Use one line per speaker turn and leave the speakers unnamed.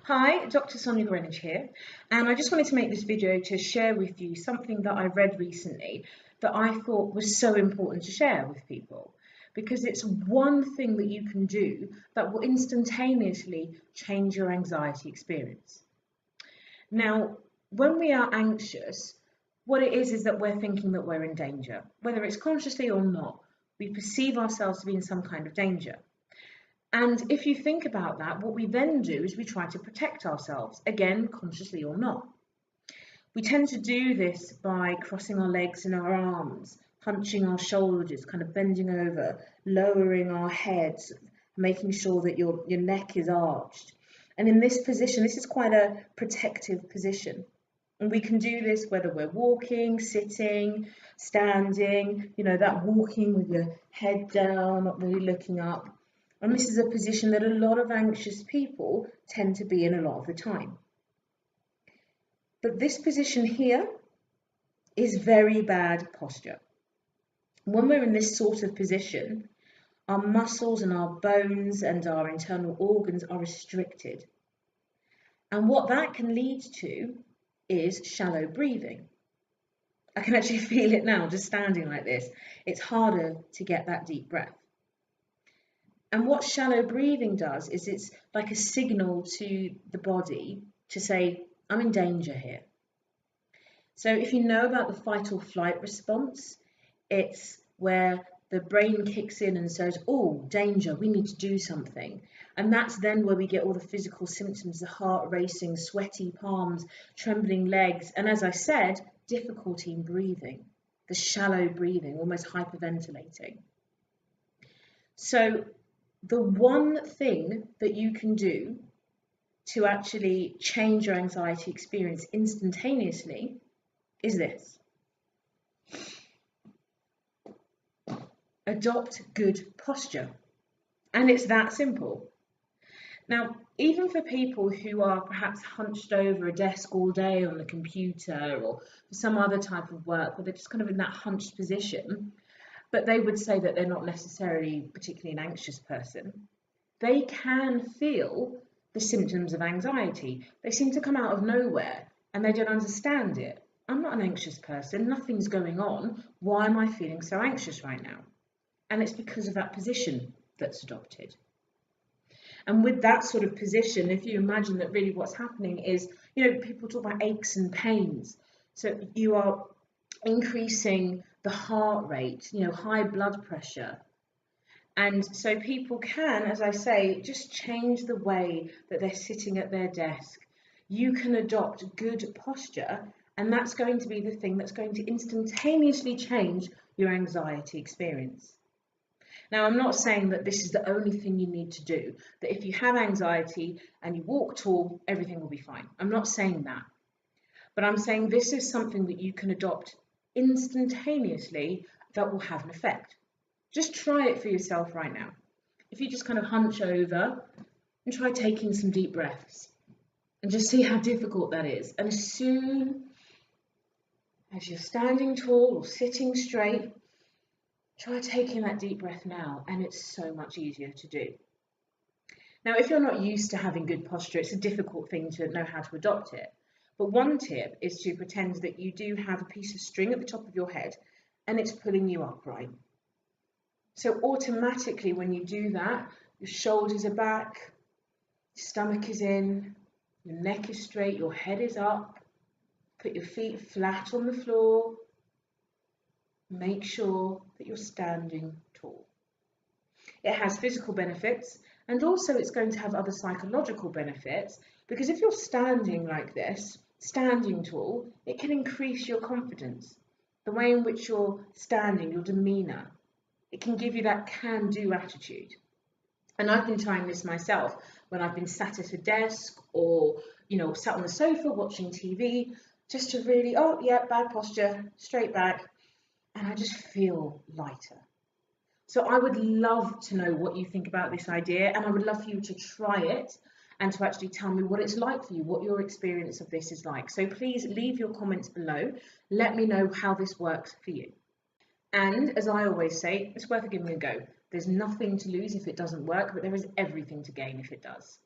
Hi, Dr. Sonia Greenwich here, and I just wanted to make this video to share with you something that I read recently that I thought was so important to share with people, because it's one thing that you can do that will instantaneously change your anxiety experience. Now, when we are anxious, what it is that we're thinking that we're in danger, whether it's consciously or not. We perceive ourselves to be in some kind of danger. And if you think about that, what we then do is we try to protect ourselves, again, consciously or not. We tend to do this by crossing our legs and our arms, hunching our shoulders, kind of bending over, lowering our heads, making sure that your neck is arched. And in this position, this is quite a protective position. And we can do this whether we're walking, sitting, standing, that walking with your head down, not really looking up. And this is a position that a lot of anxious people tend to be in a lot of the time. But this position here is very bad posture. When we're in this sort of position, our muscles and our bones and our internal organs are restricted. And what that can lead to is shallow breathing. I can actually feel it now, just standing like this. It's harder to get that deep breath. And what shallow breathing does is it's like a signal to the body to say, I'm in danger here. So if you know about the fight or flight response, it's where the brain kicks in and says, oh, danger, we need to do something. And that's then where we get all the physical symptoms, the heart racing, sweaty palms, trembling legs, and as I said, difficulty in breathing, the shallow breathing, almost hyperventilating. So the one thing that you can do to actually change your anxiety experience instantaneously is this. Adopt good posture. And it's that simple. Now, even for people who are perhaps hunched over a desk all day on the computer or for some other type of work where they're just kind of in that hunched position, but they would say that they're not necessarily particularly an anxious person, they can feel the symptoms of anxiety. They seem to come out of nowhere and they don't understand it. I'm not an anxious person, nothing's going on. Why am I feeling so anxious right now? And it's because of that position that's adopted. And with that sort of position, if you imagine that really what's happening is, people talk about aches and pains. So you are increasing the heart rate, high blood pressure. And so people can, as I say, just change the way that they're sitting at their desk. You can adopt good posture, and that's going to be the thing that's going to instantaneously change your anxiety experience. Now, I'm not saying that this is the only thing you need to do, that if you have anxiety and you walk tall, everything will be fine. I'm not saying that. But I'm saying this is something that you can adopt instantaneously that will have an effect. Just try it for yourself right now. If you just kind of hunch over and try taking some deep breaths and just see how difficult that is. And as soon as you're standing tall or sitting straight, try taking that deep breath now, and it's so much easier to do. Now, if you're not used to having good posture, it's a difficult thing to know how to adopt it. But one tip is to pretend that you do have a piece of string at the top of your head and it's pulling you upright. So automatically when you do that, your shoulders are back, your stomach is in, your neck is straight, your head is up. Put your feet flat on the floor. Make sure that you're standing tall. It has physical benefits, and also it's going to have other psychological benefits, because if you're standing like this, standing tall, it can increase your confidence. The way in which you're standing, your demeanour, it can give you that can-do attitude. And I've been trying this myself when I've been sat at a desk or, sat on the sofa watching TV, just to really, oh yeah, bad posture, straight back, and I just feel lighter. So I would love to know what you think about this idea, and I would love for you to try it and to actually tell me what it's like for you, what your experience of this is like. So please leave your comments below. Let me know how this works for you. And as I always say, it's worth giving it a go. There's nothing to lose if it doesn't work, but there is everything to gain if it does.